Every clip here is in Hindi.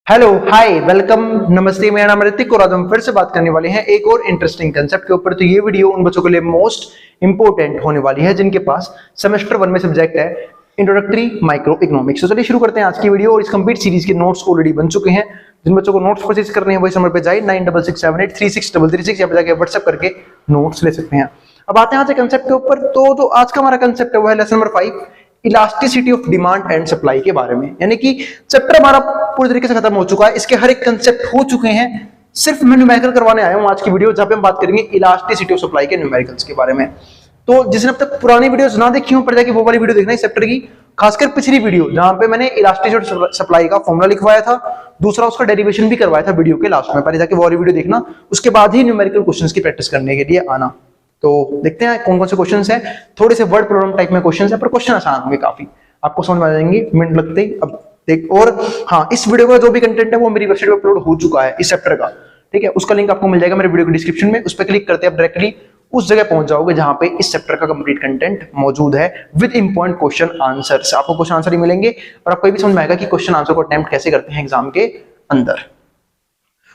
हेलो हाय वेलकम नमस्ते। मेरा नाम ऋतिक और आज हम फिर से बात करने वाले हैं एक और इंटरेस्टिंग कंसेप्ट के ऊपर। तो ये वीडियो उन बच्चों के लिए मोस्ट इंपोर्टेंट होने वाली है जिनके पास सेमेस्टर 1 में सब्जेक्ट है इंट्रोडक्टरी माइक्रो इकोनॉमिक्स। तो चलिए शुरू करते हैं आज की वीडियो। और इस कंप्लीट सीरीज के नोट्स ऑलरेडी बन चुके हैं। जिन बच्चों को नोट्स परचेज करने हैं वो इस नंबर पे जाए 9667836336 यहाँ पे जाके व्हाट्सएप करके नोट्स ले सकते हैं। अब आते हैं आज के कंसेप्ट के ऊपर। तो आज का हमारा कंसेप्ट है वो है lesson number 5 elasticity of demand and supply के बारे में। यानी कि चैप्टर हमारा पूरी तरीके से खत्म हो चुका है, इसके हर एक कंसेप्ट हो चुके हैं। सिर्फ मैं न्यूमेरिकल करवाने आया हूं आज की वीडियो जहां पे हम बात करेंगे इलास्टिसिटी ऑफ सप्लाई के न्यूमेरिकल्स के बारे में। तो जिसने अब तक पुरानी वीडियोस ना देखी हो पड़ जाएगी वो वाली वीडियो देखना इस चैप्टर की, खासकर पिछली वीडियो जहां पे मैंने इलास्टिसिटी ऑफ सप्लाई का फॉर्मूला लिखवाया था, दूसरा उसका डेरिवेशन भी करवाया था वीडियो के लास्ट में। पहले जाके वो वाली वीडियो देखना, उसके बाद ही न्यूमेरिकल क्वेश्चंस की प्रैक्टिस करने के लिए आना। तो देखते हैं कौन कौन से क्वेश्चंस हैं। थोड़े से वर्ड प्रॉब्लम टाइप में क्वेश्चंस है पर क्वेश्चन आसान होंगे, काफी आपको समझ में आ जाएंगे मिनट लगते ही। अब देख, और हाँ, इस वीडियो का जो भी कंटेंट है वो मेरी वेबसाइट पर अपलोड हो चुका है इस चैप्टर का, ठीक है। उसका लिंक आपको मिल जाएगा मेरे वीडियो के डिस्क्रिप्शन में। उस पर क्लिक करते हैं आप डायरेक्टली उस जगह पहुंच जाओगे जहां पे इस चैप्टर का कंप्लीट कंटेंट मौजूद है विद इंपॉर्टेंट क्वेश्चन आंसर्स। आपको क्वेश्चन आंसर ही मिलेंगे और आपको ये भी समझ में आएगा कि क्वेश्चन आंसर को अटेम्प्ट कैसे करते हैं एग्जाम के अंदर।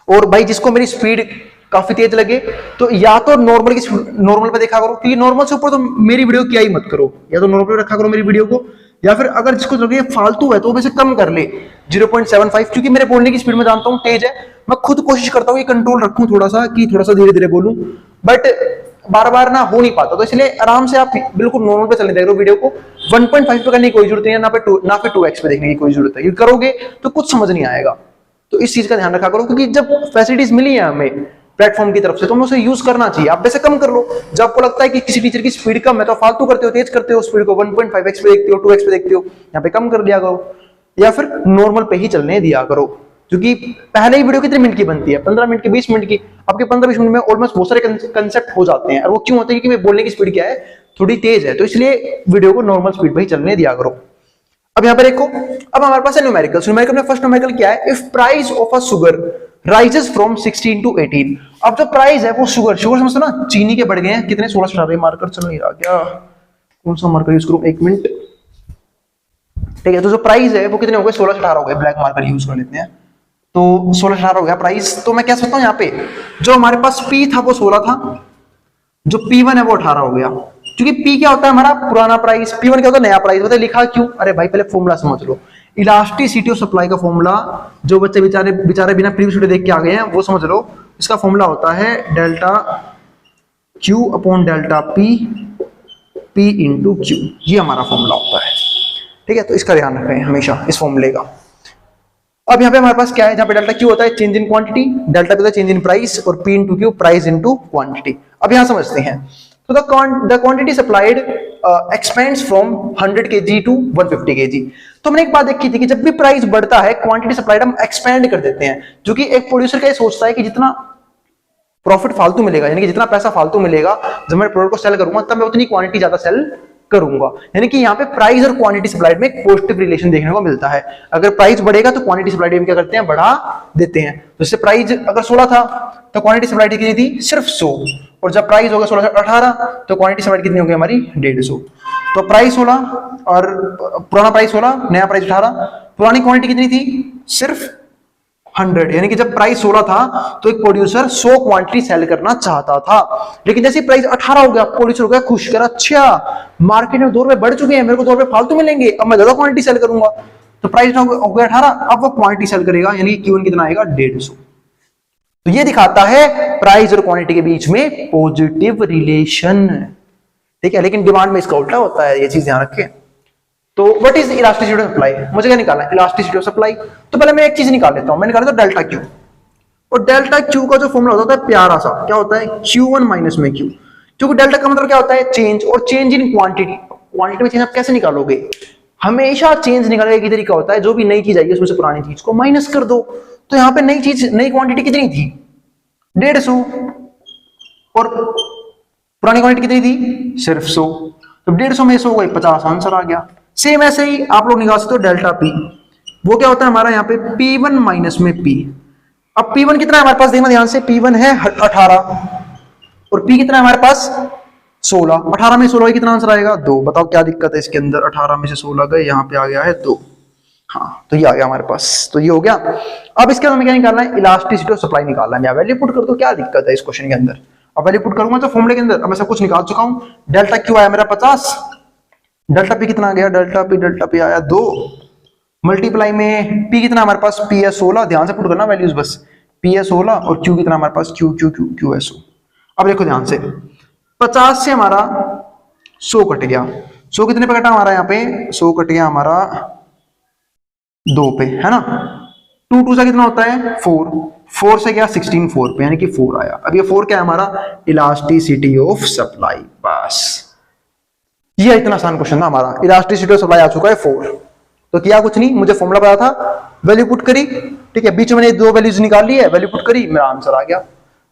और भाई जिसको मेरी स्पीड काफी तेज लगे तो या तो नॉर्मल पे देखा करो, क्योंकि नॉर्मल से ऊपर तो मेरी वीडियो क्या ही मत करो, या तो नॉर्मल पे रखा करो मेरी वीडियो को, या फिर अगर जिसको लगे फालतू है तो वैसे कम कर ले 0.75, क्योंकि मेरे बोलने की स्पीड में जानता हूँ तेज है। मैं खुद कोशिश करता हूँ कि कंट्रोल रखूं थोड़ा सा, कि थोड़ा सा धीरे धीरे बोलूं, बट बार बार ना हो नहीं पाता। तो इसलिए आराम से आप बिल्कुल नॉर्मल पे चलने देख रहे हो वीडियो को। 1.5 पे करने की कोई जरूरत नहीं है, ना फिर 2x पे देखने की कोई जरूरत है। ये करोगे तो कुछ समझ नहीं आएगा। तो इस चीज का ध्यान रखा करो, क्योंकि जब फैसिलिटीज मिली है हमें प्लेटफॉर्म की तरफ से तो हमें उसे यूज करना चाहिए। आप वैसे कम कर लो, जब आपको लगता है कि किसी टीचर की स्पीड कम है तो फालतू करते हो, तेज करते हो स्पीड को, 1.5x पे देखते हो, 2x पे देखते हो, यहाँ पे कम कर दिया करो, या फिर नॉर्मल पे ही चलने दिया करो। क्योंकि पहले ही वीडियो कितने मिनट की बनती है, 15 मिनट की, 20 मिनट की। आपके 15-20 मिनट में ऑलमोस्ट बहुत सारे कंसेप्ट हो जाते हैं। और वो क्यों होते हैं? क्योंकि बोलने की स्पीड क्या है, थोड़ी तेज है, तो इसलिए वीडियो को नॉर्मल स्पीड पे ही चलने दिया करो। अब यहाँ पे देखो, अब हमारे पास है न्यूमेरिकल। न्यूमेरिकल में फर्स्ट न्यूमेरिकल क्या है? If price of a sugar rises from 16 to 18। अब जो प्राइस है वो शुगर समझते ना, चीनी के बढ़ गए हैं कितने, 16 से 18। मार्कर चल नहीं रहा क्या, कौन सा मार्कर यूज करूं, एक मिनट, ठीक है। तो जो प्राइस है वो कितने हो गए, 16 से 18 हो गए। ब्लैक मार्कर यूज कर लेते हैं। तो 16 से 18 हो गया प्राइस। तो मैं कह सकता हूं यहाँ पे जो हमारे पास P था वो 16 था, जो P1 है वो 18 हो गया। क्योंकि P क्या होता है हमारा पुराना प्राइस, P1 क्या होता है नया प्राइस। बताइए लिखा क्यों? अरे भाई पहले फॉर्मूला समझ लो। इलास्टिसिटी ऑफ सप्लाई का फॉर्मूला, जो बच्चे बेचारे बिना प्रीवियस वीडियो देख के आ गए हैं वो समझ लो। इसका फॉर्मूला होता है delta Q upon delta P into Q। ये हमारा फॉर्मूला होता है, ठीक है। तो इसका ध्यान रखें हमेशा इस फॉर्मूले का। अब यहाँ पे हमारे पास क्या है, जहाँ पे डेल्टा Q होता है change in quantity, delta P होता है चेंज इन प्राइस, और P into Q price into quantity. अब यहाँ समझते हैं। तो the quantity supplied expands from 100 kg to 150 kg। तो हमने एक बात देखी थी कि जब भी प्राइस बढ़ता है क्वांटिटी सप्लाइड हम एक्सपेंड कर देते हैं। जो कि एक प्रोड्यूसर का ये सोचता है कि जितना प्रॉफिट फालतू मिलेगा, यानी कि जितना पैसा फालतू मिलेगा जब मैं प्रोडक्ट को सेल करूंगा तब मैं उतनी क्वांटिटी ज्यादा सेल करूंगा। यानी कि यहाँ पे प्राइस और क्वांटिटी सप्लाइड में एक पॉजिटिव रिलेशन देखने को मिलता है। अगर प्राइस बढ़ेगा तो क्वांटिटी सप्लाइड हम क्या करते हैं, बढ़ा देते हैं। तो इससे प्राइस अगर 16 था तो क्वांटिटी सप्लाइड कितनी थी, सिर्फ 100। और जब प्राइस होगा 16 से 18 तो क्वांटिटी सप्लाइड कितनी होगी हमारी, 150। तो प्राइस 16 और पुराना प्राइस 16, नया प्राइस 18। पुरानी क्वांटिटी कितनी थी, सिर्फ 100। यानी कि जब प्राइस 16 था तो एक प्रोड्यूसर 100 क्वांटिटी सेल करना चाहता था। लेकिन जैसे प्राइस 18 हो गया, प्रोड्यूसर हो गया खुश, कर अच्छा मार्केट में 2 रुपए बढ़ चुके हैं, मेरे को 2 रुपए फालतू मिलेंगे, अब मैं ज्यादा क्वांटिटी सेल करूंगा। तो प्राइस हो गया 18, अब वो क्वांटिटी सेल करेगा, यानी कि Q1 कितना आएगा, 150। तो ये दिखाता है प्राइस और क्वांटिटी के बीच में पॉजिटिव रिलेशन, ठीक है। लेकिन डिमांड में इसका उल्टा होता है, ये चीज ध्यान रखें। तो what is elasticity of supply? मुझे क्या निकालना है, इलास्टिसिटी ऑफ सप्लाई। तो पहले मैं एक चीज निकाल लेता हूं, मैं निकाल लेता हूं डेल्टा Q। और डेल्टा Q का जो फॉर्मूला होता है प्यारा सा, क्या होता है, Q1 माइनस में Q। क्योंकि डेल्टा का मतलब क्या होता है, चेंज, और चेंज इन क्वांटिटी। क्वांटिटी में चेंज आप कैसे निकालोगे, हमेशा चेंज निकालने का तरीका होता है जो भी नई चीज आई है उसमें से पुरानी चीज को माइनस कर दो। तो यहाँ पे नई क्वांटिटी कितनी थी, 150, और पुरानी क्वांटिटी कितनी थी, सिर्फ 100। तो 150 में 100 हो गई 50, आंसर आ गया। सेम ऐसे ही आप लोग निकाल सकते हो डेल्टा P। वो क्या होता है हमारा यहाँ पे P1 माइनस में P। अब P1 कितना है हमारे पास, देखना ध्यान से, P1 है 18 और P कितना है हमारे पास, 16। 18 में 16 कितना आंसर आएगा, 2। बताओ क्या दिक्कत है इसके अंदर, 18 में से 16 गए, यहाँ पे आ गया है 2। हाँ, तो ये आ गया हमारे पास, तो ये हो गया। अब इसके अंदर हमें क्या निकालना है, इलास्टिसिटी ऑफ सप्लाई निकालना है। मैं वैल्यू पुट कर दूं, क्या दिक्कत है इस क्वेश्चन के अंदर। अब वैल्यू पुट करूंगा तो फॉर्मूले के अंदर अब मैं सब कुछ निकाल चुका हूं। डेल्टा क्यू आया मेरा 50, डेल्टा पी कितना आ गया, डेल्टा पी आया 2, मल्टीप्लाई में पी कितना हमारे पास, पी है 16, ध्यान से पुट करना वैल्यूज बस, पी है 16 और क्यू कितना हमारे पास, क्यू है 100। अब देखो ध्यान से, 50 से हमारा 100 कट गया, 100 कितने पे कटा हमारा, यहाँ पे 100 कट गया हमारा 2 पे, है ना। 2 2 से कितना होता है 4, 4 से क्या 16 4 पे, यानी कि 4 आया। अब ये 4 क्या है हमारा, इलास्टिसिटी ऑफ सप्लाई। बस ये इतना आसान क्वेश्चन था हमारा, इलास्टिसिटी ऑफ सप्लाई आ चुका है 4। तो किया कुछ नहीं, मुझे फॉर्मूला पता था, वैल्यू पुट करी, ठीक है, बीच में मैंने 2 वैल्यूज निकाल ली है, वैल्यू पुट करी, मेरा आंसर आ गया,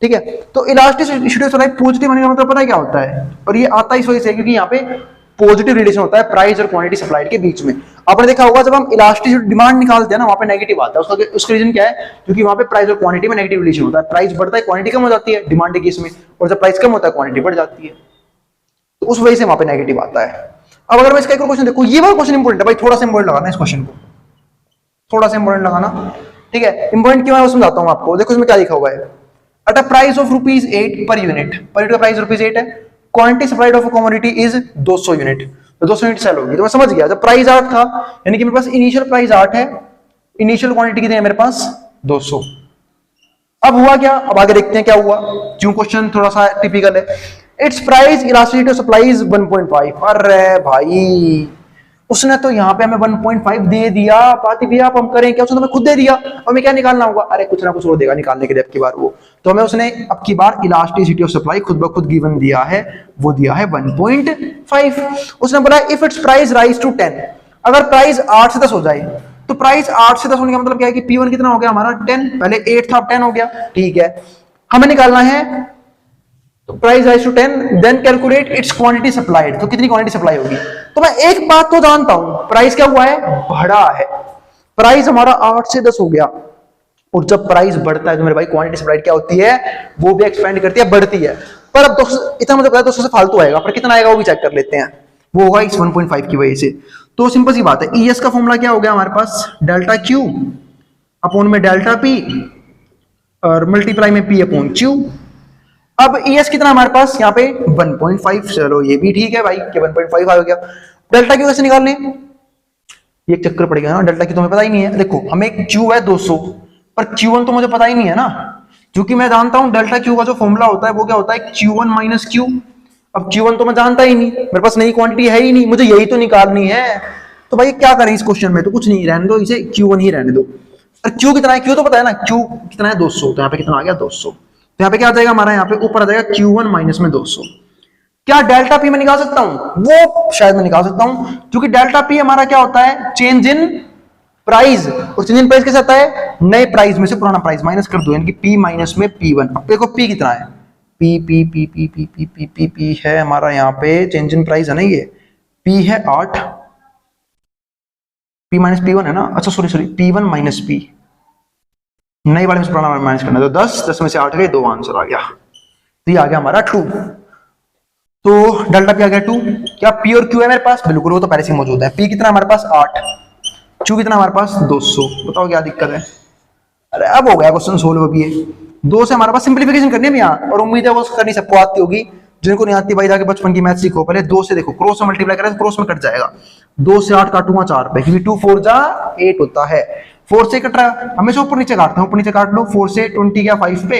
ठीक है। तो इलास्टिसिटी ऑफ सप्लाई पॉजिटिव होने का मतलब पता है क्या होता है, और ये आता इस वजह से क्योंकि यहाँ पे पॉजिटिव रिलेशन होता है प्राइस और क्वांटिटी सप्लाइड के बीच में। आपने देखा होगा जब हम इलास्टिसिटी डिमांड निकालते हैं ना, वहां पे नेगेटिव आता है, उसका रीजन क्या है, क्योंकि वहां पे प्राइस और क्वांटिटी में नेगेटिव रिलेशन होता है, प्राइस बढ़ता है क्वांटिटी कम हो जाती है डिमांड के केस में, और जब प्राइस कम होता है क्वांटिटी बढ़ जाती है, तो उस वजह से वहां पे नेगेटिव आता है। अब अगर मैं इसका एक क्वेश्चन देखो, ये वाला क्वेश्चन इंपॉर्टेंट है भाई, थोड़ा सा इंपॉर्टेंट लगाना इस क्वेश्चन को, थोड़ा सा इंपॉर्टेंट लगाना, ठीक है। इंपॉर्टेंट क्यों है वो समझाता हूं आपको। देखो इसमें क्या लिखा हुआ है, at a price of ₹8 per unit, per unit का प्राइस ₹8 है, quantity supplied of a commodity is 200 unit, तो 200 यूनिट सेल होगी। तो मैं समझ गया, जब प्राइस 8 था यानी कि मेरे पास इनिशियल प्राइस 8 है, इनिशियल क्वांटिटी कितनी है मेरे पास 200। अब हुआ क्या, अब आगे देखते हैं क्या हुआ, क्यों क्वेश्चन थोड़ा सा टिपिकल है। It's price elasticity of supply is 1.5। अरे भाई उसने तो यहाँ पे हमें 1.5 दे दिया, बात भी आप हम करें क्या, उसने हमें खुद दे दिया, हमें क्या निकालना होगा, अरे कुछ ना कुछ और देगा निकालने के लिए अब की बार वो, तो हमें उसने अब की बार इलास्टिसिटी ऑफ सप्लाई खुद ब खुद गिवन दिया है, वो दिया है 1.5। उसने बोला if its price rise to 10, अगर प्राइस 8 से 10 हो जाए, तो प्राइस 8 से 10 होने का मतलब क्या है कि P1 कितना हो गया हमारा 10, पहले 8 था 10 हो गया, ठीक है। हमें निकालना है तो price rise to 10, then calculate its quantity supplied, तो कितनी क्वांटिटी सप्लाई होगी। तो मैं एक बात तो जानता हूं, प्राइस क्या हुआ है, बढ़ा है, प्राइस हमारा 8 से 10 हो गया, और जब प्राइस बढ़ता है तो मेरे भाई क्वांटिटी सप्लाइड क्या होती है, वो भी एक्सपेंड करती है, बढ़ती है। पर अब 200 इतना मुझे पता है 200 से फालतू आएगा, पर कितना आएगा वो भी चेक कर लेते हैं, वो होगा इस 1.5 की वजह से। तो सिंपल सी बात है, ES का फॉर्मूला क्या हो गया हमारे पास, डेल्टा Q अपॉन में डेल्टा P और मल्टीप्लाई में P अपॉन Q। अब ES कितना हमारे पास यहाँ पे 1.5, चलो ये भी ठीक है भाई कि 1.5 आ गया। डेल्टा Q कैसे निकालने, ये एक चक्कर पड़ेगा ना, डेल्टा Q तो हमें पता ही नहीं है। देखो हमें Q है 200, पर Q1 तो मुझे पता ही नहीं है ना, क्योंकि मैं जानता हूं डेल्टा Q का जो फॉर्मूला होता है वो क्या होता है Q1 माइनस Q। अब Q1 तो मैं जानता ही नहीं, मेरे पास नई क्वांटिटी है ही नहीं, मुझे यही तो निकालनी है, तो भाई क्या करें इस क्वेश्चन में, तो कुछ नहीं, रहने दो इसे, Q1 ही रहने दो। और Q कितना है, Q तो पता है ना, Q कितना है 200, तो यहाँ पे कितना आ गया 200, तो यहाँ पे क्या आ जाएगा हमारा, यहाँ पे ऊपर आ जाएगा Q1 माइनस में 200। क्या डेल्टा P में निकाल सकता हूं, वो शायद मैं निकाल सकता हूं, क्योंकि डेल्टा P हमारा क्या होता है, चेंज इन प्राइस, और चेंज इन प्राइस कैसे आता है, नए प्राइस में से पुराना प्राइस माइनस कर दो, यानी कि P माइनस में P1। अब देखो P कितना है, P है हमारा यहाँ पे चेंज इन प्राइस है ना, ये P है 8, P माइनस P1 है ना, अच्छा सॉरी P1 माइनस P, नई वाले में से पुराना माइनस करना, तो 10 में से 8 गए, 2 आंसर आ गया, तो ये आ गया हमारा 2। तो डेल्टा P आ गया 2। क्या P और Q है मेरे पास, बिल्कुल वो तो पहले से मौजूद है। P कितना हमारे पास 8, Q कितना हमारे पास 200, बताओ क्या दिक्कत है। अरे अब हो गया क्वेश्चन सोल्व अभी ये 2 से हमारे पास सिंपलीफिकेशन करनी है यहाँ, और उम्मीद है वो करनी सबको आती होगी, जिनको नहीं आती भाई जाके बचपन की मैथ सीखो। पहले 2 से देखो, क्रॉस से मल्टीप्लाई करें तो क्रॉस में कट जाएगा, 2 से 8 काटूंगा 4 पे, क्योंकि 2 4 जा 8 होता है, 4 से कट रहा, हमेशा ऊपर नीचे काटते हैं, ऊपर नीचे काट लो, 4 से 20 गया 5 पे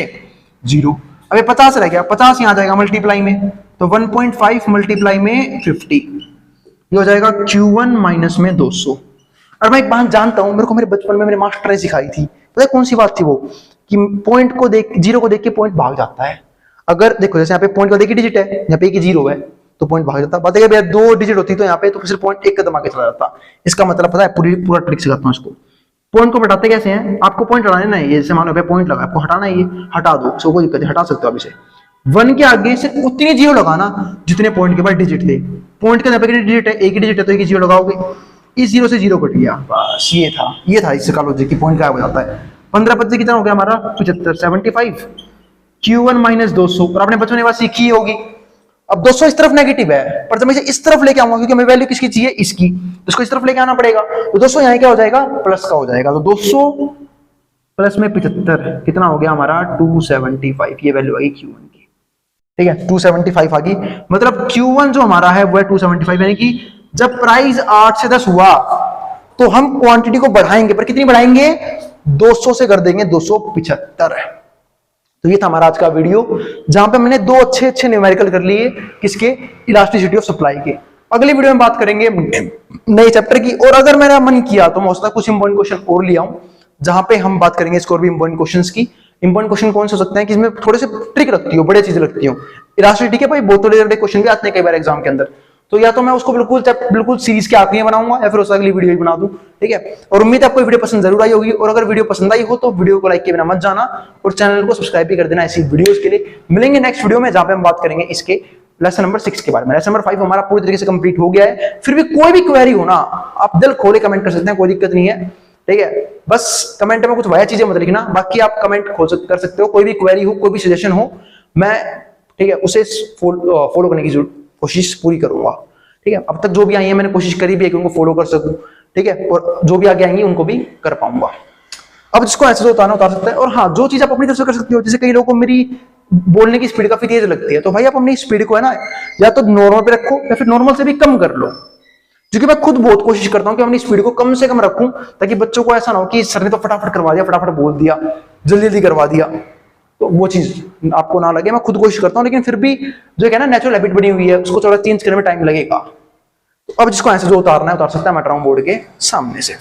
0, अब ये 50 रह गया, 50 यहाँ आ जाएगा मल्टीप्लाई में, तो 1.5 मल्टीप्लाई में 50, ये हो जाएगा Q1 माइनस में 200। और मैं एक बात जानता हूं, मेरे को मेरे बचपन में मेरे मास्टर ने सिखाई थी, पता है कौन सी बात थी वो, कि पॉइंट को देख, जीरो को देख के पॉइंट भाग जाता है। अगर देखो जैसे यहाँ पे पॉइंट को देख के डिजिट है, यहाँ पे एक 0 है, तो पॉइंट भाग जाता। बात है भैया 2 डिजिट होती तो यहाँ पे तो सिर्फ पॉइंट एक कदम आगे चला जाता। इसका मतलब पता है, पूरा ट्रिक सिखाता हूँ इसको। पॉइंट को हटाते कैसे हैं, आपको पॉइंट हटाना है, ये जैसे मानो पॉइंट लगा, आपको हटाना है, ये हटा दो, सो कोई दिक्कत है, हटा सकते हो आप इसे। 1 के आगे सिर्फ उतनी 0 लगाना जितने पॉइंट के बाद डिजिट थे। पॉइंट के अंदर डिजिट है, एक ही डिजिट है, तो एक ही 0 लगाओगे, इस 0 से 0 कट गया, बस ये था इसका लॉजिक कि पॉइंट गायब हो जाता है। 15 25 कितना हो गया हमारा 75, 75 Q1 माइनस 200, और आपने बच्चों ने बात सीखी होगी। अब 200 इस तरफ नेगेटिव है, पर जब मैं इसे इस तरफ लेके आऊंगा, क्योंकि हमें वैल्यू किसकी चाहिए, इसकी, तो इसको इस तरफ लेके आना पड़ेगा, तो 200 यहाँ क्या हो जाएगा, प्लस का हो जाएगा। तो 200 प्लस में 75 कितना हो गया हमारा, 275, ये वैल्यू आई Q1 की, ठीक है, 275 आ गई। मतलब Q1 जो हमारा है वो है 275, यानी कि जब प्राइस 8 से 10 हुआ तो हम क्वांटिटी को बढ़ाएंगे, पर कितनी बढ़ाएंगे, 200 से कर देंगे 275। तो ये था हमारा आज का वीडियो, जहां पे मैंने दो अच्छे न्यूमेरिकल कर लिए, किसके, इलास्टिसिटी ऑफ सप्लाई के। अगली वीडियो में बात करेंगे नए चैप्टर की, और अगर मेरा मन किया तो मैं हो सकता है कुछ इंपॉर्टेंट क्वेश्चन और ले आऊं, जहां पे हम बात करेंगे इसको और भी इंपॉर्टेंट क्वेश्चंस की। इंपॉर्टेंट क्वेश्चन कौन से हो सकते हैं कि इसमें थोड़े से ट्रिक रखती हो, बड़े चीजें लगती हो। इलास्टिसिटी के भाई बहुत बड़े क्वेश्चन भी आते हैं कई बार एग्जाम के अंदर, तो या तो मैं उसको बिल्कुल सीरीज के आखिरी में बनाऊंगा, या फिर उससे अगली वीडियो ही बना दूं, ठीक है। और उम्मीद है आपको वीडियो पसंद जरूर आई होगी, और अगर वीडियो पसंद आई हो तो वीडियो को लाइक किए बिना मत जाना, और चैनल को सब्सक्राइब भी कर देना ऐसी वीडियोस के लिए। मिलेंगे नेक्स्ट वीडियो में, जहां पे हम बात करेंगे इसके लेसन नंबर 6 के बारे में। लेसन नंबर 5 हमारा पूरी तरीके से कंप्लीट हो गया है। फिर भी कोई भी क्वेरी हो ना, आप दिल खोले कमेंट कर सकते हैं, कोई दिक्कत नहीं है, ठीक है। बस कमेंट में कुछ वाया चीजें मत लिखना, बाकी आप कमेंट कर सकते हो, कोई भी क्वेरी हो, कोई भी सजेशन हो, मैं, ठीक है, उसे फॉलो करने की कोशिश पूरी करूंगा, ठीक है। अब तक जो भी आई है मैंने कोशिश करी भी है कि उनको फॉलो कर सकूं, ठीक है, और जो भी आगे आएंगी उनको भी कर पाऊंगा। अब जिसको ऐसे उतारना उतार सकता है, और हाँ, जो चीज आप अपनी तरफ से कर सकते हो, जैसे कई लोगों को मेरी बोलने की स्पीड काफी तेज लगती है, तो भाई आप अपनी स्पीड को है ना, या तो नॉर्मल पे रखो या फिर नॉर्मल से भी कम कर लो, क्योंकि मैं खुद बहुत कोशिश करता हूं कि अपनी स्पीड को कम से कम रखूं, ताकि बच्चों को ऐसा ना हो कि सर ने तो फटाफट करवा दिया, फटाफट बोल दिया, जल्दी जल्दी करवा दिया, तो वो चीज आपको ना लगे। मैं खुद कोशिश करता हूं, लेकिन फिर भी जो है ना नेचुरल हैबिट बनी हुई है, उसको थोड़ा चेंज करने में टाइम लगेगा। तो अब जिसको ऐसे जो उतारना है उतार सकता है, मैं बोर्ड के सामने से।